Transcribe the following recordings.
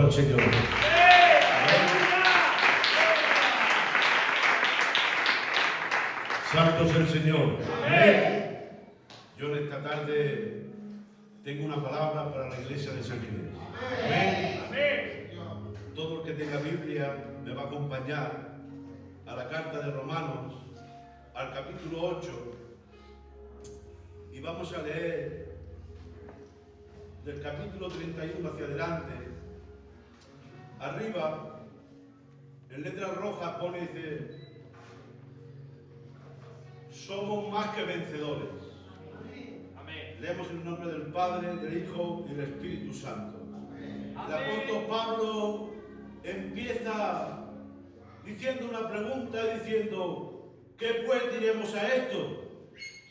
al Señor. Santo es el Señor. Amén. Yo en esta tarde tengo una palabra para la iglesia de San Ginés. Amén. Todo el que tenga Biblia me va a acompañar a la carta de Romanos, al capítulo 8, y vamos a leer del capítulo 31 hacia adelante. Arriba, en letras rojas pone, dice: somos más que vencedores. Amén. Leemos en el nombre del Padre, del Hijo y del Espíritu Santo. Amén. El apóstol Pablo empieza diciendo una pregunta y diciendo: ¿qué pues diremos a esto?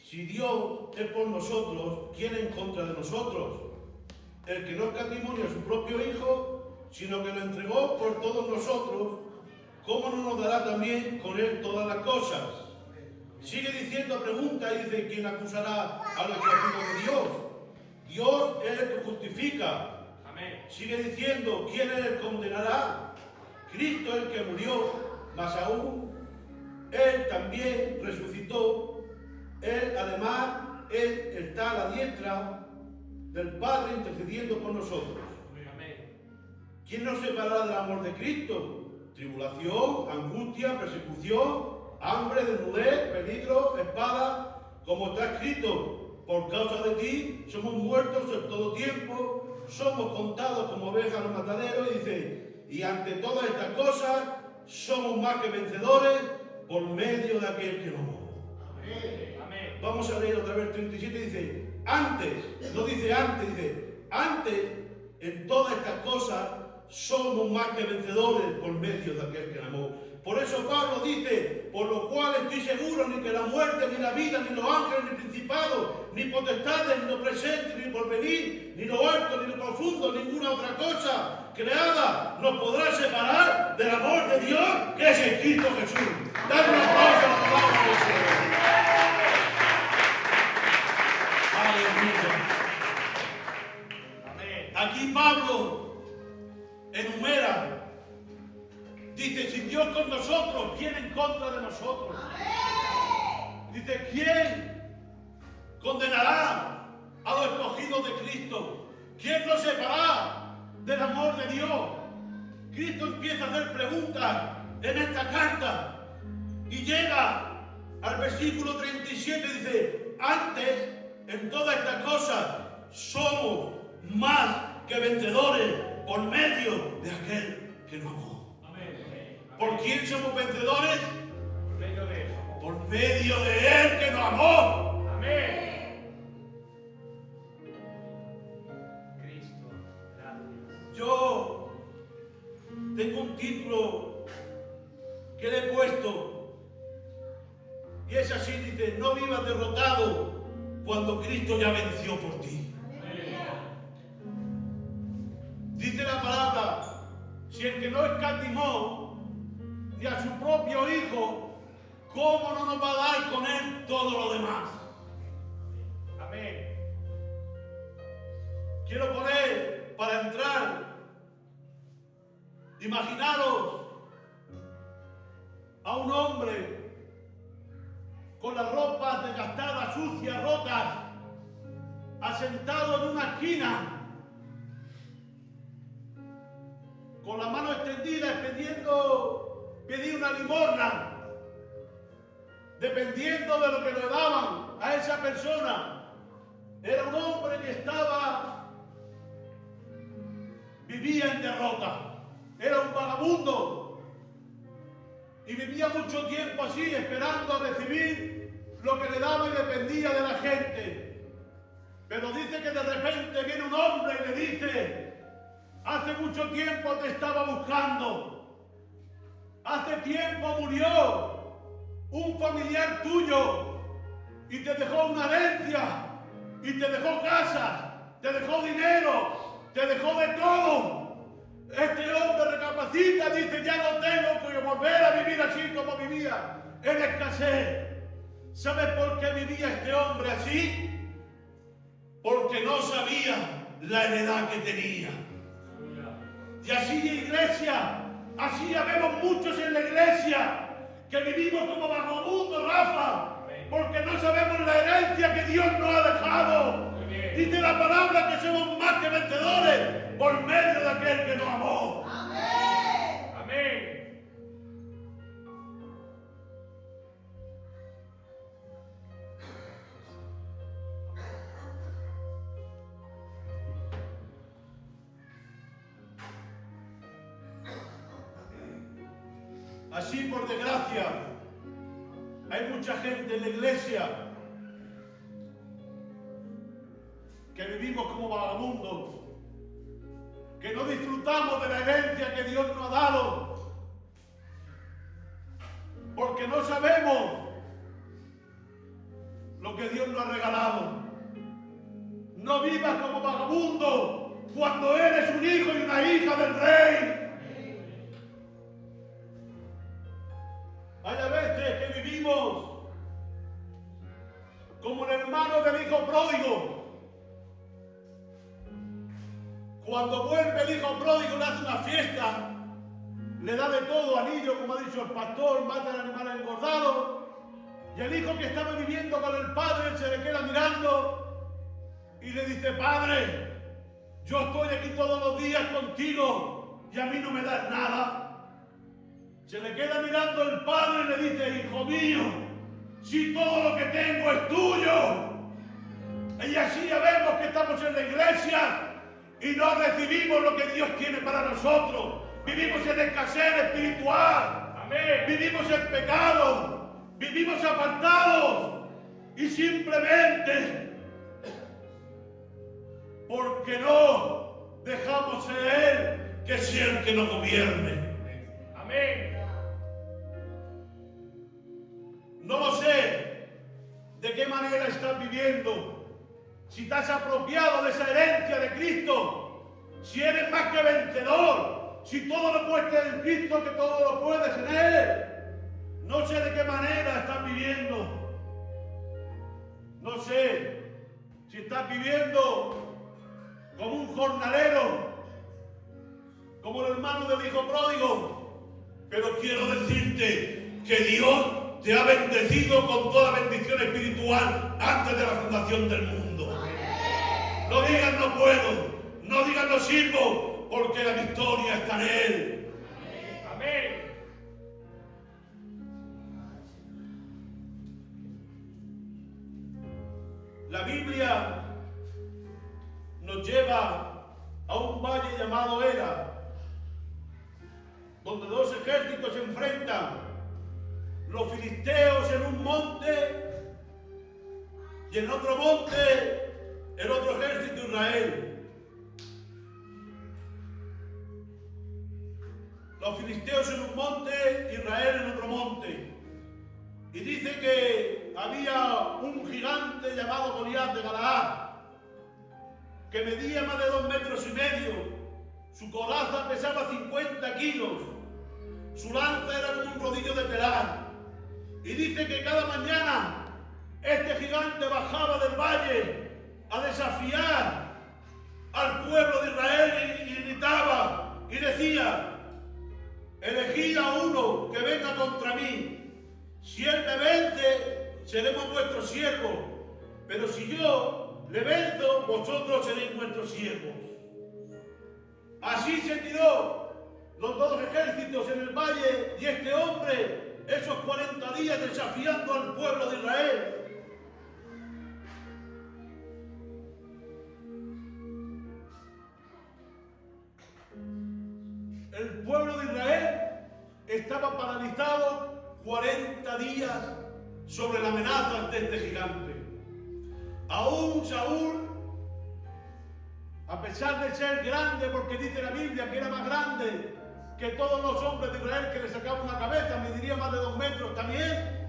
Si Dios es por nosotros, ¿quién en contra de nosotros? El que no escatimó ni a su propio Hijo, sino que lo entregó por todos nosotros, ¿cómo no nos dará también con él todas las cosas? Sigue diciendo, pregunta y dice: ¿quién acusará a los enemigos de Dios? Dios es el que justifica. Amén. Sigue diciendo: ¿quién es el que condenará? Cristo es el que murió, más aún Él también resucitó. Él además está a la diestra del Padre intercediendo por nosotros. Amén. ¿Quién nos separará del amor de Cristo? Tribulación, angustia, persecución, hambre, desnudez, peligro, espada, como está escrito: por causa de ti somos muertos en todo tiempo, somos contados como ovejas en los mataderos. Y dice: y ante todas estas cosas somos más que vencedores por medio de aquel que nos amó. Amén. Vamos a leer otra vez 37, dice: antes, no dice antes, dice antes, en todas estas cosas somos más que vencedores por medio de aquel que nos amó. Por eso Pablo dice: por lo cual estoy seguro, ni que la muerte, ni la vida, ni los ángeles, ni principados, ni potestades, ni lo presente, ni por venir, ni lo alto, ni lo profundo, ninguna otra cosa creada nos podrá separar del amor de Dios que es en Cristo Jesús. Dale un aplauso a la palabra del Señor. Aleluya. Aquí Pablo enumera, dice: si Dios con nosotros, ¿quién en contra de nosotros? Dice: ¿quién condenará a los escogidos de Cristo? ¿Quién nos separará del amor de Dios? Cristo empieza a hacer preguntas en esta carta y llega al versículo 37, dice: antes, en todas estas cosas somos más que vencedores por medio de aquel que nos amó. ¿Por quién somos vencedores? Por medio de Él que nos amó. Amén. Cristo, gracias. Yo tengo un título que le he puesto y es así, dice: no vivas derrotado cuando Cristo ya venció por ti. Dice la palabra: si el que no escatimó ni a su propio Hijo, ¿cómo no nos va a dar con Él todo lo demás? Amén. Quiero poner, para entrar, imaginaros a un hombre con las ropas desgastadas, sucias, rotas, asentado en una esquina, con la mano extendida, pedía una limosna, dependiendo de lo que le daban a esa persona. Era un hombre que vivía en derrota, era un vagabundo y vivía mucho tiempo así, esperando a recibir lo que le daba y dependía de la gente. Pero dice que de repente viene un hombre y le dice: hace mucho tiempo te estaba buscando. Hace tiempo murió un familiar tuyo y te dejó una herencia, y te dejó casa, te dejó dinero, te dejó de todo. Este hombre recapacita, dice: ya no tengo que volver a vivir así como vivía, en escasez. ¿Sabes por qué vivía este hombre así? Porque no sabía la heredad que tenía. Y así, iglesia, así ya vemos muchos en la iglesia que vivimos como vagabundos, Rafa, porque no sabemos la herencia que Dios nos ha dejado. Dice la palabra que somos más que vencedores por medio de aquel que nos amó. Amén. Amén. Así, por desgracia, hay mucha gente en la iglesia que vivimos como vagabundos, que no disfrutamos de la herencia que Dios nos ha dado, porque no sabemos lo que Dios nos ha regalado. No vivas como vagabundo cuando eres un hijo y una hija del Rey. Hay a veces que vivimos como el hermano del hijo pródigo. Cuando vuelve el hijo pródigo, le hace una fiesta, le da de todo, anillo, como ha dicho el pastor, mata al animal engordado, y el hijo que estaba viviendo con el padre se le queda mirando y le dice: Padre, yo estoy aquí todos los días contigo y a mí no me das nada. Se le queda mirando el padre y le dice: Hijo mío, si todo lo que tengo es tuyo. Y así ya vemos que estamos en la iglesia y no recibimos lo que Dios tiene para nosotros. Vivimos en escasez espiritual. Amén. Vivimos en pecado. Vivimos apartados. Y simplemente porque no dejamos en Él que sea el que nos gobierne. Amén. No lo sé de qué manera estás viviendo. Si te has apropiado de esa herencia de Cristo, si eres más que vencedor, si todo lo puedes en Cristo, que todo lo puedes en Él. No sé de qué manera estás viviendo. No sé si estás viviendo como un jornalero, como el hermano del hijo pródigo. Pero quiero decirte que Dios te ha bendecido con toda bendición espiritual antes de la fundación del mundo. No digas no puedo, no digas no sirvo, porque la victoria está en Él. Amén. La Biblia nos lleva a un valle llamado Era, donde dos ejércitos se enfrentan. Los filisteos en un monte y en otro monte el otro ejército de Israel. Los filisteos en un monte, Israel en otro monte. Y dice que había un gigante llamado Goliat de Galaad, que medía más de 2,5 metros. Su coraza pesaba 50 kilos. Su lanza era como un rodillo de telar. Y dice que cada mañana este gigante bajaba del valle a desafiar al pueblo de Israel y gritaba y decía: elegid a uno que venga contra mí. Si él me vence, seremos vuestros siervos. Pero si yo le venzo, vosotros seréis nuestros siervos. Así se tiró los dos ejércitos en el valle y este hombre esos 40 días desafiando al pueblo de Israel. El pueblo de Israel estaba paralizado 40 días sobre la amenaza de este gigante. Aún Saúl, a pesar de ser grande, porque dice la Biblia que era más grande que todos los hombres de Israel, que le sacaban una cabeza, mediría más de 2 metros también,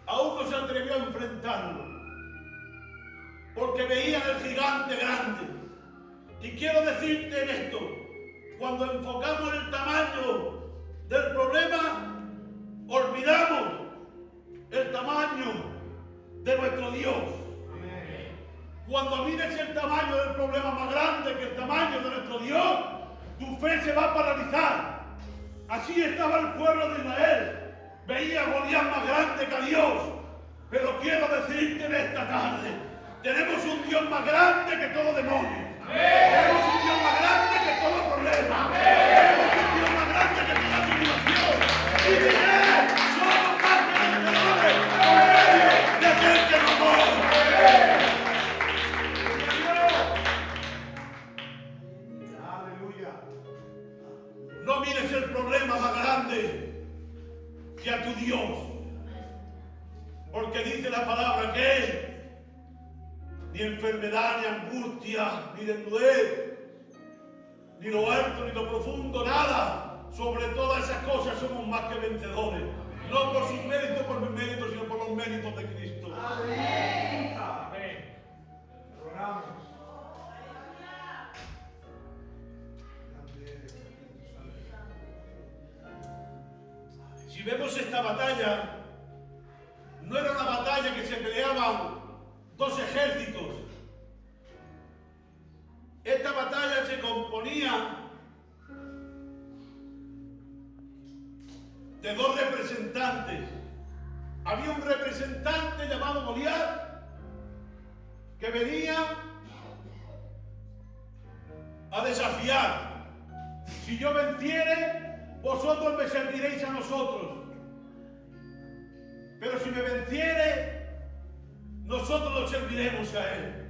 aún no se atrevió a enfrentarlo, porque veían el gigante grande. Y quiero decirte en esto: cuando enfocamos el tamaño del problema, olvidamos el tamaño de nuestro Dios. Amén. Cuando mires el tamaño del problema más grande que el tamaño de nuestro Dios, tu fe se va a paralizar. Así estaba el pueblo de Israel. Veía a Goliat más grande que a Dios. Pero quiero decirte en esta tarde, tenemos un Dios más grande que todo demonio. Tenemos un Dios más grande que todo problema. Tenemos un Dios más grande que toda tribulación. Y de Él somos más que vencedores por medio de aquel que nos amó. Aleluya. No mires el problema más grande que a tu Dios. Porque dice la palabra que Él ni enfermedad, ni angustia, ni desnudez, ni lo alto, ni lo profundo, nada. Sobre todas esas cosas somos más que vencedores. No por sus méritos, por mis méritos, sino por los méritos de Cristo. Amén. Amén. Oramos. Si vemos esta batalla, no era una batalla que se peleaban dos ejércitos. Esta batalla se componía de dos representantes. Había un representante llamado Goliat que venía a desafiar. Si yo venciere, vosotros me serviréis a nosotros. Pero si me venciere, nosotros lo serviremos a Él.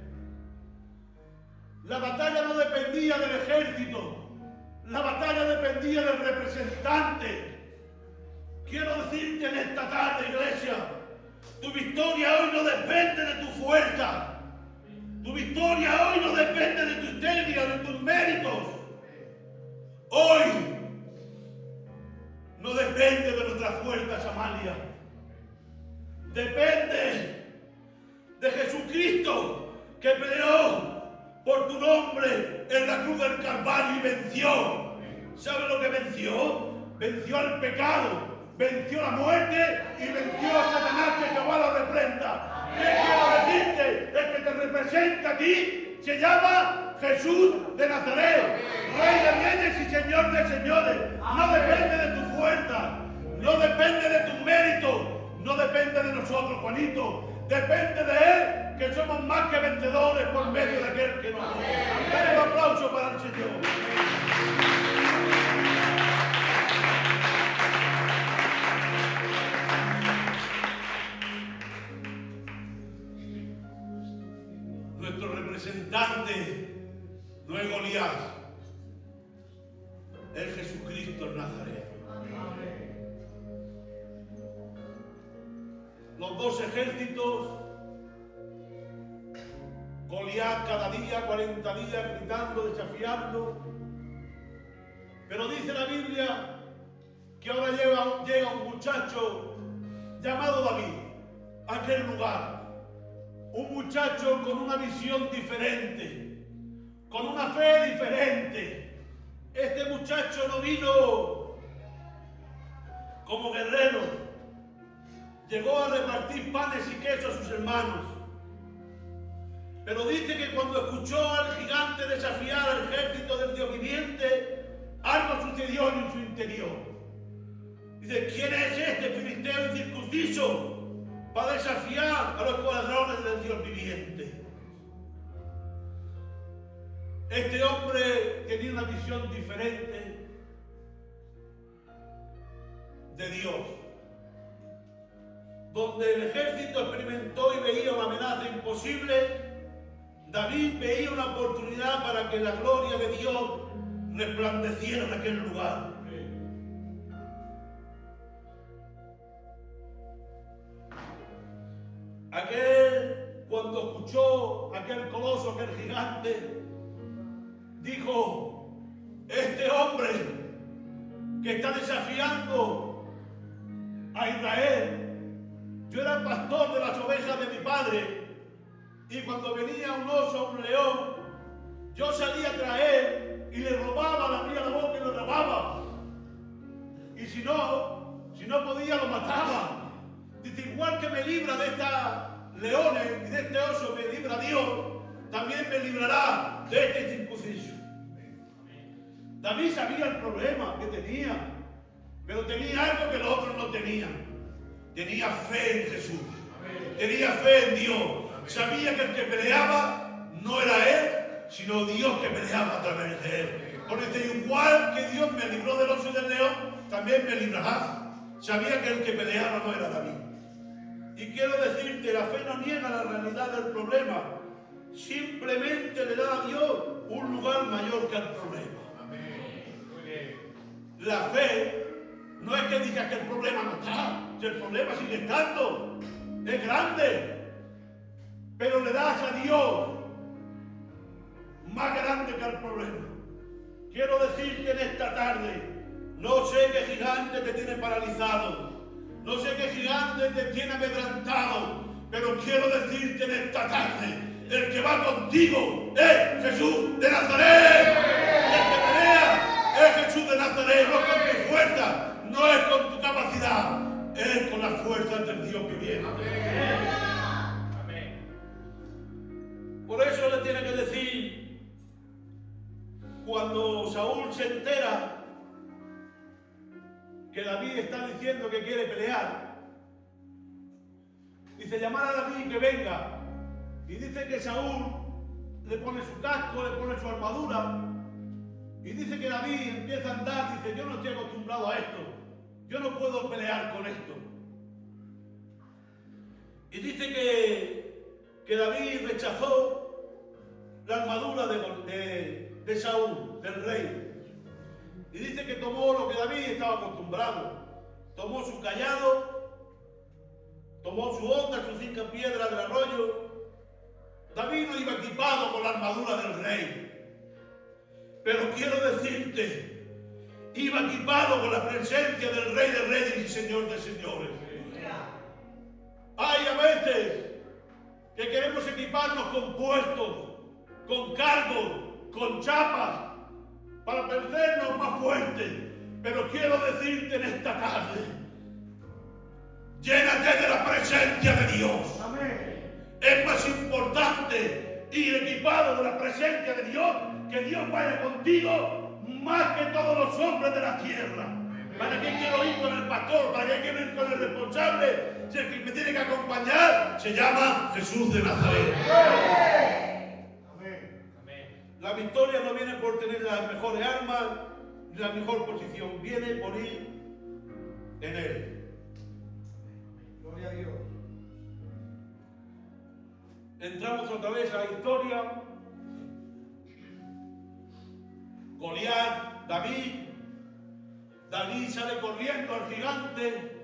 La batalla no dependía del ejército, la batalla dependía del representante. Quiero decirte en esta tarde, iglesia, tu victoria hoy no depende de tu fuerza. Tu victoria hoy no depende de tu técnica, de tus méritos. Hoy no depende de nuestras fuerzas, Amalia. Depende de Jesucristo, que peleó por tu nombre en la cruz del Calvario y venció. ¿Sabe lo que venció? Venció al pecado, venció la muerte y venció a Satanás, que Jehová lo reprenda. ¿Qué quiero decirte? El que te representa a ti se llama Jesús de Nazaret, Rey de reyes y Señor de señores. No depende de tu fuerza, no depende de tus méritos, no depende de nosotros, Juanito. Depende de Él, que somos más que vencedores por medio de aquel que nos amó. Un aplauso para el Señor. Nuestro representante no es Goliat, es Jesucristo en Nazaret. Los dos ejércitos, Goliat cada día, 40 días, gritando, desafiando. Pero dice la Biblia que ahora llega un muchacho llamado David a aquel lugar. Un muchacho con una visión diferente, con una fe diferente. Este muchacho no vino como guerrero. Llegó a repartir panes y queso a sus hermanos. Pero dice que cuando escuchó al gigante desafiar al ejército del Dios viviente, algo sucedió en su interior. Dice, ¿quién es este filisteo incircunciso para desafiar a los escuadrones del Dios viviente? Este hombre tenía una visión diferente de Dios. Donde el ejército experimentó y veía una amenaza imposible, David veía una oportunidad para que la gloria de Dios resplandeciera en aquel lugar. Aquel, cuando escuchó aquel coloso, aquel gigante, dijo, este hombre que está desafiando a Israel. Yo era pastor de las ovejas de mi padre, y cuando venía un oso o un león, yo salía tras él y le robaba, le abría la boca y lo robaba. Y si no podía, lo mataba. Dice, igual que me libra de estas leones y de este oso, me libra Dios, también me librará de este incircunciso. David sabía el problema que tenía, pero tenía algo que los otros no tenían. Tenía fe en Jesús. Tenía fe en Dios. Sabía que el que peleaba no era él, sino Dios que peleaba a través de él. Porque igual que Dios me libró del oso y del león, también me librará. Sabía que el que peleaba no era David. Y quiero decirte, la fe no niega la realidad del problema. Simplemente le da a Dios un lugar mayor que el problema. La fe no es que digas que el problema no está. Si el problema sigue estando, es grande. Pero le das a Dios más grande que el problema. Quiero decirte en esta tarde, no sé qué gigante te tiene paralizado, no sé qué gigante te tiene amedrentado, pero quiero decirte en esta tarde, el que va contigo es Jesús de Nazaret. El que pelea es Jesús de Nazaret, no con tu fuerza, no es con tu capacidad, es con las fuerzas del Dios viviente. Por eso le tiene que decir, cuando Saúl se entera que David está diciendo que quiere pelear, dice llamar a David que venga, y dice que Saúl le pone su casco, le pone su armadura, y dice que David empieza a andar, dice yo no estoy acostumbrado a esto, yo no puedo pelear con esto. Y dice que David rechazó la armadura de Saúl, del rey. Y dice que tomó lo que David estaba acostumbrado. Tomó su callado, tomó su onda, sus 5 piedras del arroyo. David no iba equipado con la armadura del rey. Pero quiero decirte, iba equipado con la presencia del Rey de Reyes y Señor de Señores. Hay a veces que queremos equiparnos con puestos, con cargos, con chapas, para parecernos más fuertes. Pero quiero decirte en esta tarde, llénate de la presencia de Dios. Amén. Es más importante ir equipado de la presencia de Dios, que Dios vaya contigo más que todos los hombres de la tierra. ¿Para qué quiero ir con el pastor? ¿Para qué quiero ir con el responsable? Si el que me tiene que acompañar se llama Jesús de Nazaret. La victoria no viene por tener las mejores armas ni la mejor posición, viene por ir en Él. Gloria a Dios. Entramos otra vez a la historia. Goliat, David sale corriendo al gigante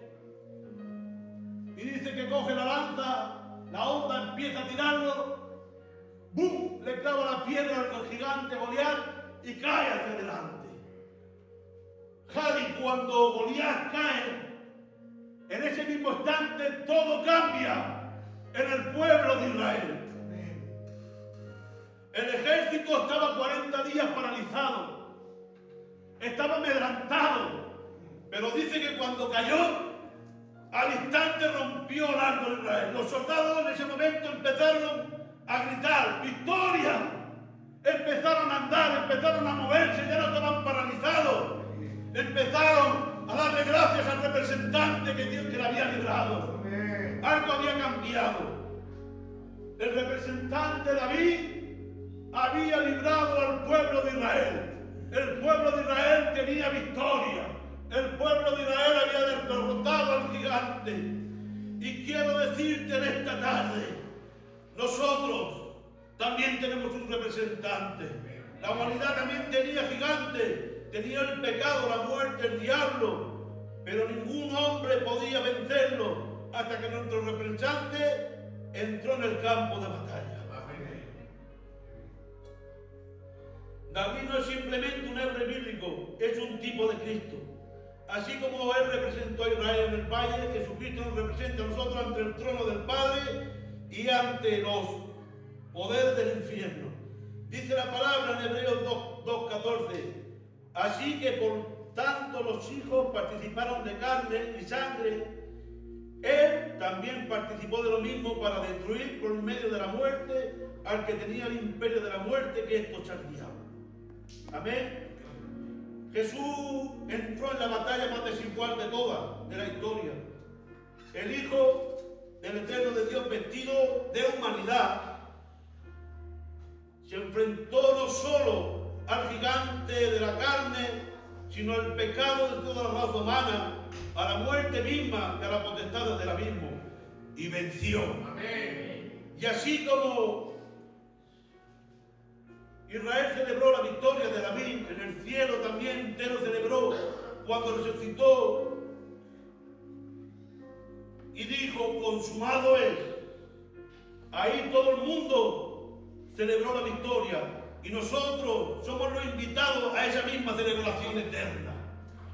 y dice que coge la lanza, la onda empieza a tirarlo. ¡Bum! Le clava la piedra al gigante Goliat y cae hacia adelante. Jadi, cuando Goliat cae, en ese mismo instante todo cambia en el pueblo de Israel. El ejército estaba 40 días paralizado, estaba amedrentado, pero dice que cuando cayó, al instante rompió el árbol de Israel. Los soldados en ese momento empezaron a gritar ¡victoria! Empezaron a andar, empezaron a moverse, ya no estaban paralizados. Empezaron a darle gracias al representante que Dios que le había librado. Algo había cambiado. El representante David había librado al pueblo de Israel. El pueblo de Israel tenía victoria. El pueblo de Israel había derrotado al gigante. Y quiero decirte en esta tarde, nosotros también tenemos un representante. La humanidad también tenía gigantes, tenía el pecado, la muerte, el diablo, pero ningún hombre podía vencerlo hasta que nuestro representante entró en el campo de batalla. David no es simplemente un héroe bíblico, es un tipo de Cristo. Así como Él representó a Israel en el valle, Jesucristo nos representa a nosotros ante el trono del Padre y ante los poderes del infierno. Dice la palabra en Hebreos 2:14. Así que por tanto los hijos participaron de carne y sangre. Él también participó de lo mismo para destruir por medio de la muerte al que tenía el imperio de la muerte, que esto es el diablo. Amén. Jesús entró en la batalla más desigual de todas de la historia. El Hijo del Eterno de Dios, vestido de humanidad, se enfrentó no solo al gigante de la carne, sino al pecado de toda la raza humana, a la muerte misma y a las potestades del abismo, y venció. Amén. Y así como Israel celebró la victoria de David, en el cielo también entero celebró cuando resucitó y dijo, consumado es. Ahí todo el mundo celebró la victoria y nosotros somos los invitados a esa misma celebración eterna.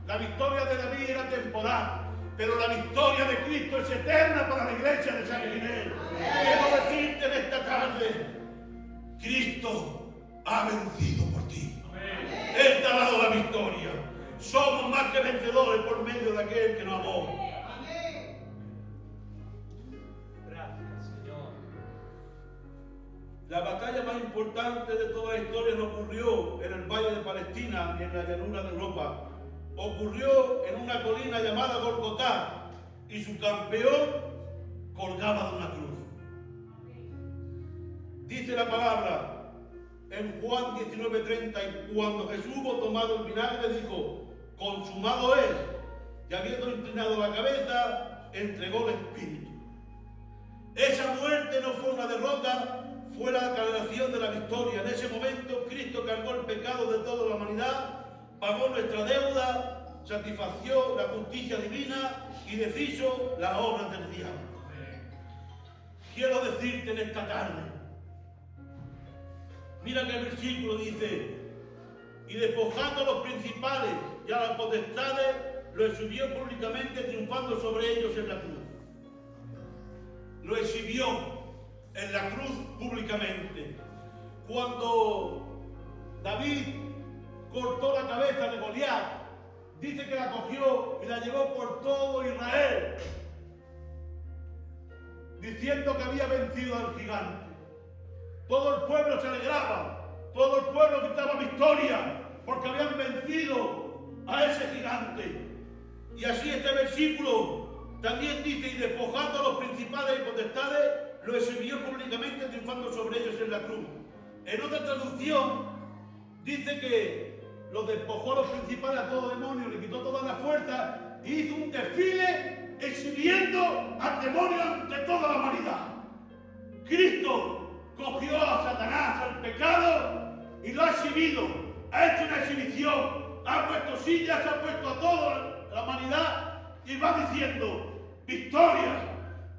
La victoria de David era temporal, pero la victoria de Cristo es eterna para la iglesia de San Ginés. Quiero decirte en esta tarde, Cristo ha vencido por ti. Amén. Él te ha dado la victoria. Somos más que vencedores por medio de aquel que nos amó. Amén. Gracias, Señor. La batalla más importante de toda la historia no ocurrió en el Valle de Palestina ni en la llanura de Europa. Ocurrió en una colina llamada Golgotá y su campeón colgaba de una cruz. Dice la palabra en Juan 19:30, y cuando Jesús hubo tomado el vinagre dijo, consumado es, y habiendo inclinado la cabeza, entregó el espíritu. Esa muerte no fue una derrota, fue la declaración de la victoria. En ese momento Cristo cargó el pecado de toda la humanidad, pagó nuestra deuda, satisfació la justicia divina y deshizo las obras del diablo. Quiero decirte en esta tarde, mira que el versículo dice, y despojando a los principales y a las potestades, lo exhibió públicamente, triunfando sobre ellos en la cruz. Lo exhibió en la cruz públicamente. Cuando David cortó la cabeza de Goliat, dice que la cogió y la llevó por todo Israel, diciendo que había vencido al gigante. Todo el pueblo se alegraba, todo el pueblo gritaba victoria, porque habían vencido a ese gigante. Y así este versículo también dice, y despojando a los principales y potestades, lo exhibió públicamente, triunfando sobre ellos en la cruz. En otra traducción dice que los despojó a los principales, a todo demonio, le quitó toda la fuerza y hizo un desfile exhibiendo al demonio ante toda la humanidad. Cristo cogió a Satanás, al pecado, y lo ha exhibido. Ha hecho una exhibición, ha puesto sillas, ha puesto a toda la humanidad y va diciendo, victoria,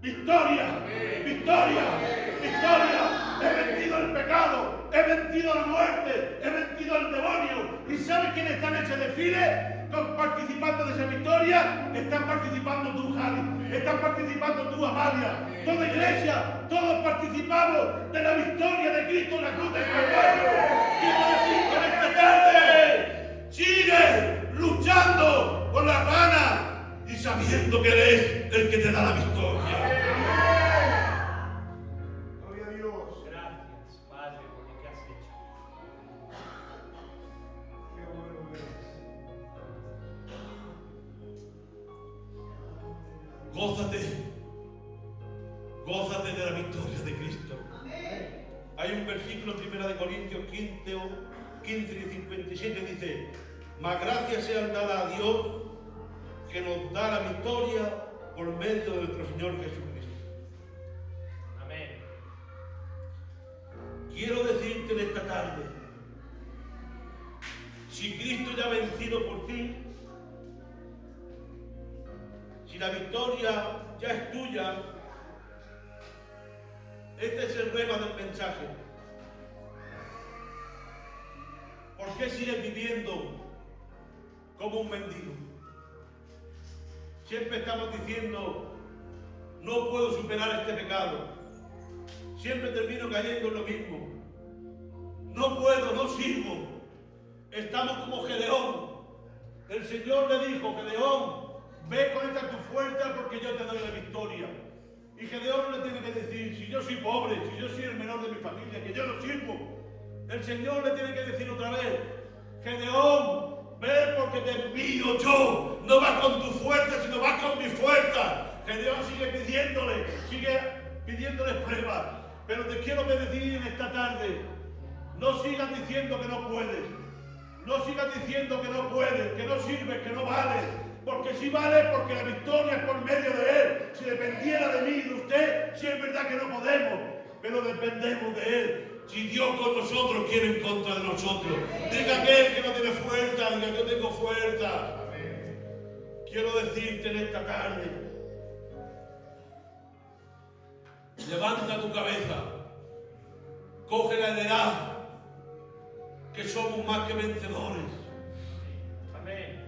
victoria, victoria, victoria. He vencido el pecado, he vencido la muerte, he vencido al demonio. ¿Y sabes quiénes están en ese desfile? Están participando de esa victoria. Están participando tú, Javi, están participando tú, Amalia, toda iglesia, todos participamos de la victoria de Cristo en la cruz del Calvario. Quiero decir que esta tarde sigue luchando con las ganas y sabiendo que Él es el que te da la victoria. Gloria a Dios. Gracias, Padre, por lo que has hecho. Qué bueno eres. Gózate de la victoria de Cristo. Amén. Hay un versículo en 1 Corintios 15 y 57, dice, mas gracias sean dadas a Dios que nos da la victoria por medio de nuestro Señor Jesucristo. Amén. Quiero decirte en esta tarde, si Cristo ya ha vencido por ti, si la victoria ya es tuya, este es el lema del mensaje. ¿Por qué sigues viviendo como un mendigo? Siempre estamos diciendo, no puedo superar este pecado. Siempre termino cayendo en lo mismo. No puedo, no sirvo. Estamos como Gedeón. El Señor le dijo, Gedeón, ve con esta tu fuerza porque yo te doy la victoria. Y Gedeón le tiene que decir, si yo soy pobre, si yo soy el menor de mi familia, que yo no sirvo. El Señor le tiene que decir otra vez, Gedeón, Ven porque te envío yo. No vas con tu fuerza, sino vas con mi fuerza. Gedeón sigue pidiéndole pruebas. Pero te quiero bendecir en esta tarde. No sigas diciendo que no puedes. No sigas diciendo que no puedes, que no sirves, que no vales. Porque sí vale, porque la victoria es por medio de Él. Si dependiera de mí y de usted, sí es verdad que no podemos, pero dependemos de Él. Si Dios con nosotros, ¿quién en contra de nosotros? Diga aquel que no tiene fuerza, diga yo tengo fuerza. Quiero decirte en esta tarde, levanta tu cabeza, coge la heredad, que somos más que vencedores. Amén.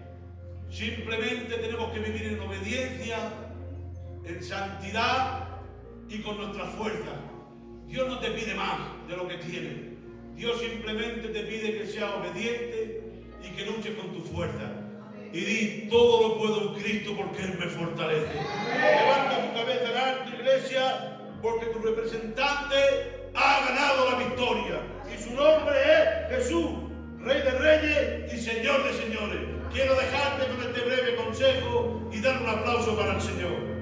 Simplemente tenemos que vivir en obediencia, en santidad y con nuestra fuerza. Dios no te pide más de lo que tienes. Dios simplemente te pide que seas obediente y que luches con tu fuerza. Y di, todo lo puedo en Cristo porque Él me fortalece. Levanta tu cabeza en alto, iglesia, porque tu representante ha ganado la victoria. Y su nombre es Jesús, Rey de Reyes y Señor de Señores. Quiero dejarte con este breve consejo y dar un aplauso para el Señor.